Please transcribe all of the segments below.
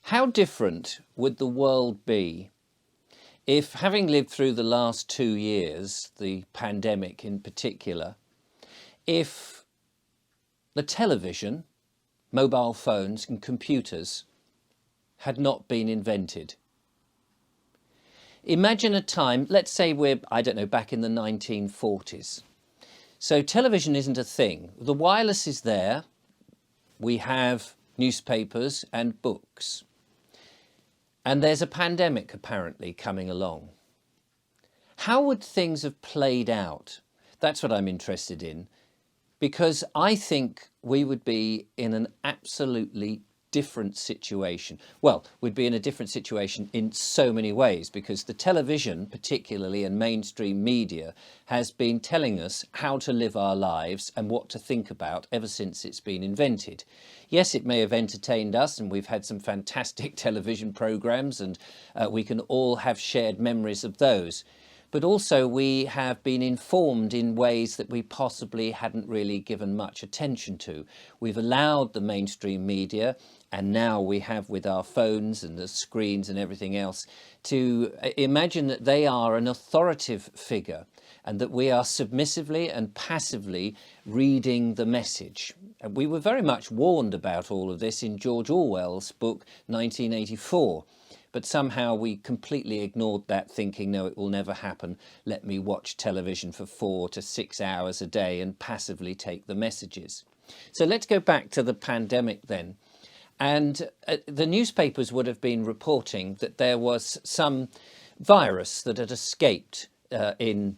How different would the world be if, having lived through the last 2 years, the pandemic in particular, if the television, mobile phones and computers had not been invented? Imagine a time, let's say we're, I don't know, back in the 1940s. So television isn't a thing. The wireless is there. We have newspapers and books. And there's a pandemic apparently coming along. How would things have played out? That's what I'm interested in, because I think we would be in an absolutely different situation. Well, we'd be in a different situation in so many ways, because the television, particularly, and mainstream media has been telling us how to live our lives and what to think about ever since it's been invented. Yes, it may have entertained us, and we've had some fantastic television programs, and we can all have shared memories of those. But also we have been informed in ways that we possibly hadn't really given much attention to. We've allowed the mainstream media, and now we have with our phones and the screens and everything else, to imagine that they are an authoritative figure and that we are submissively and passively reading the message. We were very much warned about all of this in George Orwell's book 1984. But somehow we completely ignored that, thinking, no, it will never happen. Let me watch television for 4 to 6 hours a day and passively take the messages. So let's go back to the pandemic then. And the newspapers would have been reporting that there was some virus that had escaped in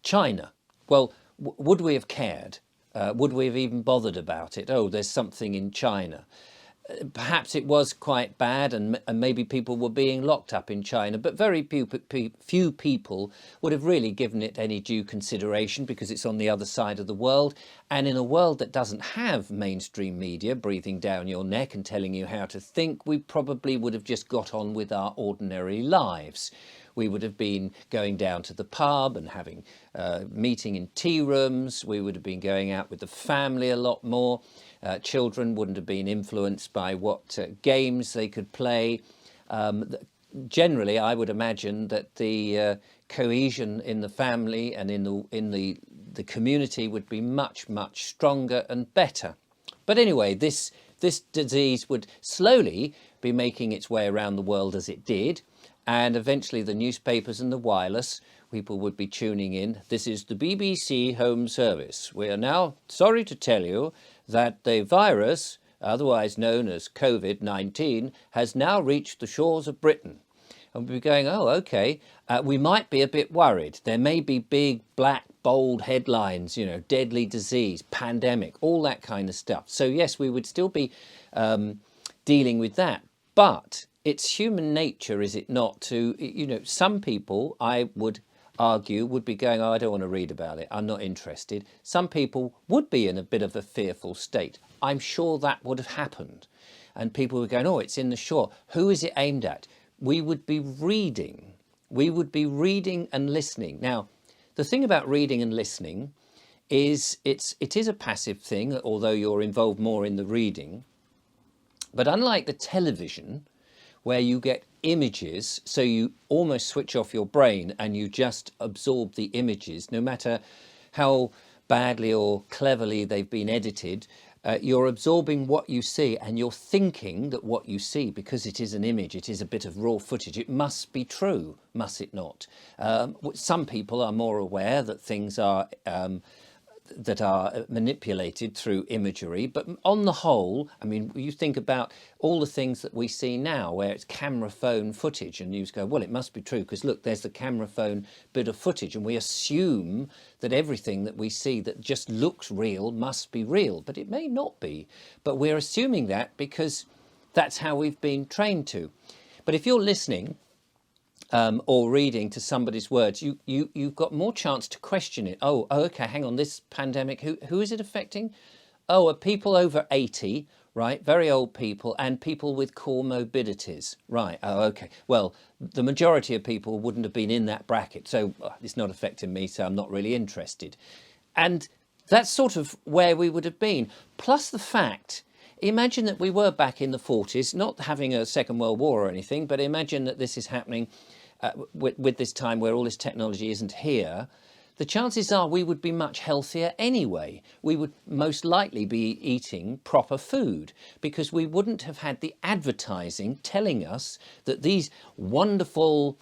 China. Well, would we have cared? Would we have even bothered about it? Oh, there's something in China. Perhaps it was quite bad, and maybe people were being locked up in China, but very few people would have really given it any due consideration, because it's on the other side of the world. And in a world that doesn't have mainstream media breathing down your neck and telling you how to think, we probably would have just got on with our ordinary lives. We would have been going down to the pub and having meeting in tea rooms. We would have been going out with the family a lot more. Children wouldn't have been influenced by what games they could play. Generally, I would imagine that the cohesion in the family and in the community would be much stronger and better. But anyway, this disease would slowly be making its way around the world as it did. And eventually the newspapers and the wireless, people would be tuning in. This is the BBC Home Service. We are now sorry to tell you that the virus, otherwise known as COVID-19, has now reached the shores of Britain. And we'd be going, oh, okay, we might be a bit worried. There may be big, black, bold headlines, you know, deadly disease, pandemic, all that kind of stuff. So yes, we would still be dealing with that. But it's human nature, is it not, to, you know, some people, I would argue, would be going, oh, I don't want to read about it, I'm not interested. Some people would be in a bit of a fearful state. I'm sure that would have happened. And people were going, oh, it's in the shore. Who is it aimed at? We would be reading. We would be reading and listening. Now, the thing about reading and listening is it is a passive thing, although you're involved more in the reading. But unlike the television, where you get images, so you almost switch off your brain and you just absorb the images, no matter how badly or cleverly they've been edited, you're absorbing what you see, and you're thinking that what you see, because it is an image, it is a bit of raw footage, it must be true, must it not? Some people are more aware that things are manipulated through imagery, but on the whole, I mean, you think about all the things that we see now where it's camera phone footage, and you just go, well, it must be true, because look, there's the camera phone bit of footage, and we assume that everything that we see that just looks real must be real, but it may not be. But we're assuming that because that's how we've been trained to. But if you're listening or reading to somebody's words, you've got more chance to question it. Oh, okay, hang on, this pandemic, who is it affecting? Oh, are people over 80, right? Very old people, and people with comorbidities, right? Oh, okay. Well, the majority of people wouldn't have been in that bracket, so it's not affecting me, so I'm not really interested. And that's sort of where we would have been. Plus the fact imagine that we were back in the 40s, not having a Second World War or anything, but imagine that this is happening with this time where all this technology isn't here. The chances are we would be much healthier anyway. We would most likely be eating proper food because we wouldn't have had the advertising telling us that these wonderful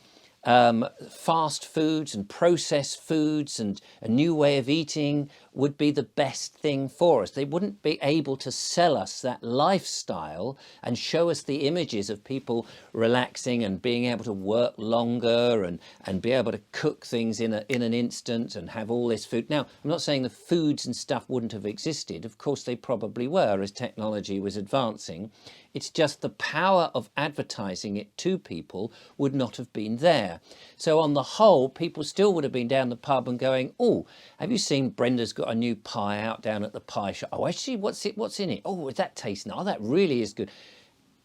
fast foods and processed foods and a new way of eating would be the best thing for us. They wouldn't be able to sell us that lifestyle and show us the images of people relaxing and being able to work longer and be able to cook things in an instant and have all this food. Now, I'm not saying the foods and stuff wouldn't have existed. Of course, they probably were as technology was advancing. It's just the power of advertising it to people would not have been there. So on the whole, people still would have been down the pub and going, oh, have you seen Brenda's got a new pie out down at the pie shop? Oh, actually, what's in it? Oh, is that tasting? Oh, that really is good.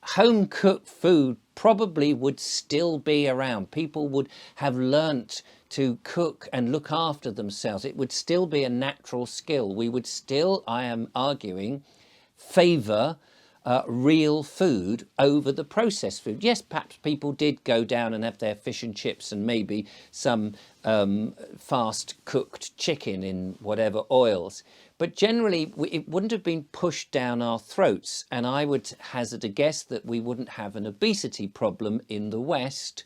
Home cooked food probably would still be around. People would have learnt to cook and look after themselves. It would still be a natural skill. We would still, I am arguing, favour real food over the processed food. Yes, perhaps people did go down and have their fish and chips and maybe some fast cooked chicken in whatever oils. But generally, it wouldn't have been pushed down our throats. And I would hazard a guess that we wouldn't have an obesity problem in the West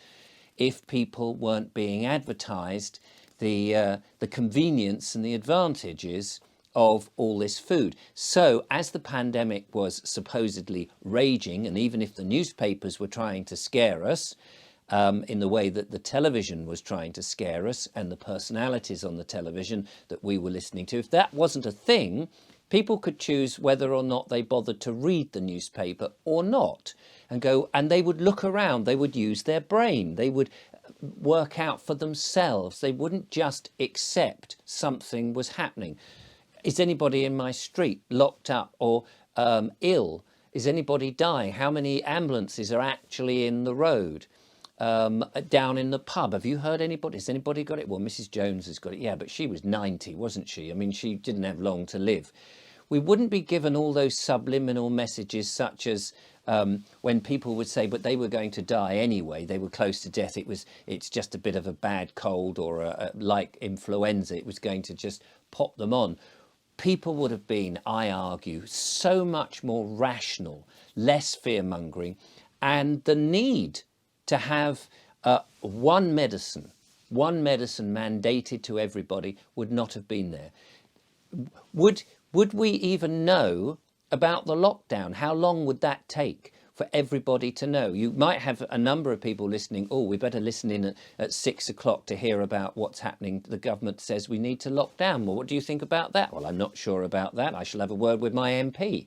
if people weren't being advertised the convenience and the advantages of all this food. So as the pandemic was supposedly raging, and even if the newspapers were trying to scare us in the way that the television was trying to scare us and the personalities on the television that we were listening to, if that wasn't a thing, people could choose whether or not they bothered to read the newspaper or not and they would look around, they would use their brain, they would work out for themselves, they wouldn't just accept something was happening. Is anybody in my street locked up or ill? Is anybody dying? How many ambulances are actually in the road? Down in the pub, have you heard anybody? Has anybody got it? Well, Mrs. Jones has got it. Yeah, but she was 90, wasn't she? I mean, she didn't have long to live. We wouldn't be given all those subliminal messages such as when people would say, but they were going to die anyway, they were close to death, it's just a bit of a bad cold or like influenza, it was going to just pop them on. People would have been, I argue, so much more rational, less fear-mongering, and the need to have one medicine mandated to everybody would not have been there. Would we even know about the lockdown? How long would that take for everybody to know? You might have a number of people listening, oh, we better listen in at 6 o'clock to hear about what's happening. The government says we need to lock down. Well, what do you think about that? Well, I'm not sure about that. I shall have a word with my MP.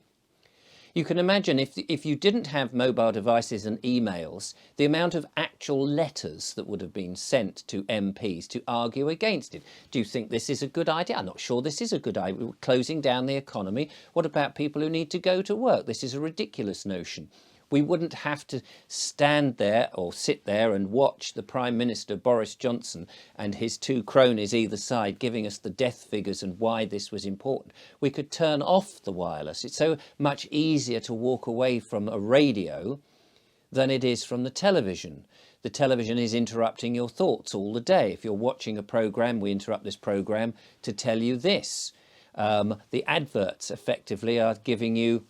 You can imagine if you didn't have mobile devices and emails, the amount of actual letters that would have been sent to MPs to argue against it. Do you think this is a good idea? I'm not sure this is a good idea. We're closing down the economy. What about people who need to go to work? This is a ridiculous notion. We wouldn't have to stand there or sit there and watch the Prime Minister Boris Johnson and his two cronies either side giving us the death figures and why this was important. We could turn off the wireless. It's so much easier to walk away from a radio than it is from the television. The television is interrupting your thoughts all the day. If you're watching a programme, we interrupt this programme to tell you this. The adverts effectively are giving you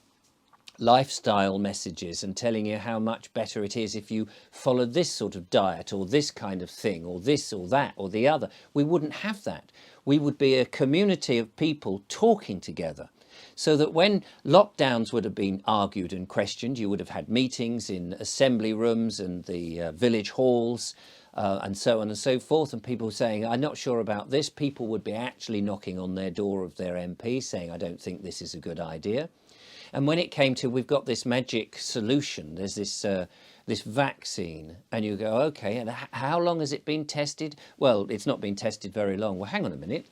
lifestyle messages and telling you how much better it is if you follow this sort of diet or this kind of thing or this or that or the other. We wouldn't have that. We would be a community of people talking together, so that when lockdowns would have been argued and questioned, you would have had meetings in assembly rooms and the village halls and so on and so forth, and people saying, I'm not sure about this. People would be actually knocking on their door of their MP saying, I don't think this is a good idea. And when it came to, we've got this magic solution, there's this vaccine, and you go, okay, and how long has it been tested? Well, it's not been tested very long. Well, hang on a minute.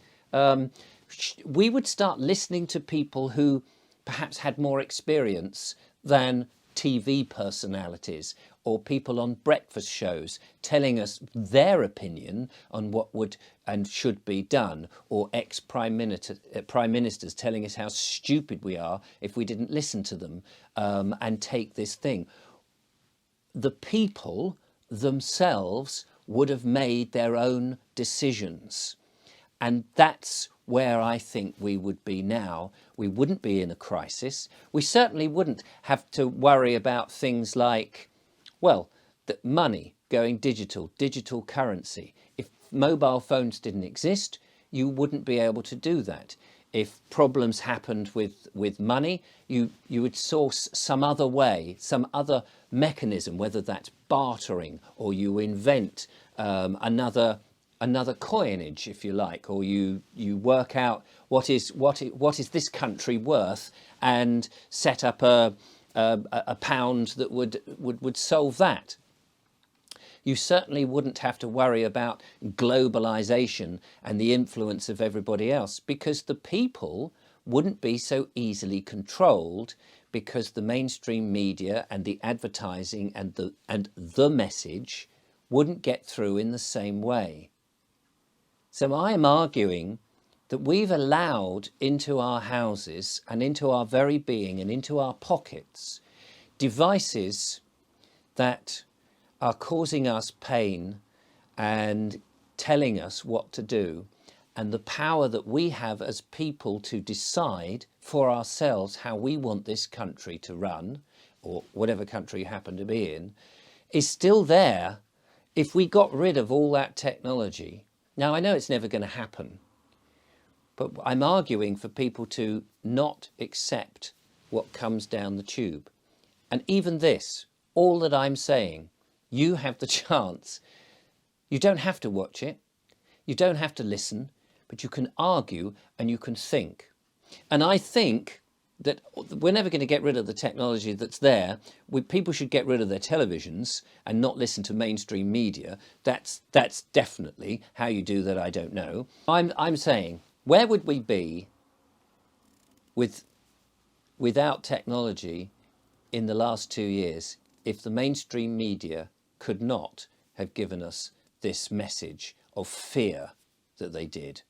We would start listening to people who perhaps had more experience than TV personalities or people on breakfast shows telling us their opinion on what would and should be done, or prime ministers telling us how stupid we are if we didn't listen to them and take this thing. The people themselves would have made their own decisions. And that's where I think we would be now. We wouldn't be in a crisis. We certainly wouldn't have to worry about things like, well, the money going digital, digital currency. If mobile phones didn't exist, you wouldn't be able to do that. If problems happened with money, you would source some other way, some other mechanism, whether that's bartering, or you invent another coinage, if you like, or you work out what is this country worth and set up a pound that would solve that. You certainly wouldn't have to worry about globalization and the influence of everybody else, because the people wouldn't be so easily controlled, because the mainstream media and the advertising and the message wouldn't get through in the same way. So I am arguing that we've allowed into our houses and into our very being and into our pockets devices that are causing us pain and telling us what to do, and the power that we have as people to decide for ourselves how we want this country to run, or whatever country you happen to be in, is still there if we got rid of all that technology. Now, I know it's never going to happen, but I'm arguing for people to not accept what comes down the tube. And even this, all that I'm saying, you have the chance. You don't have to watch it. You don't have to listen, but you can argue and you can think. And I think that we're never going to get rid of the technology that's there. People should get rid of their televisions and not listen to mainstream media. That's definitely how you do that. I don't know. I'm saying, where would we be without technology in the last 2 years if the mainstream media could not have given us this message of fear that they did?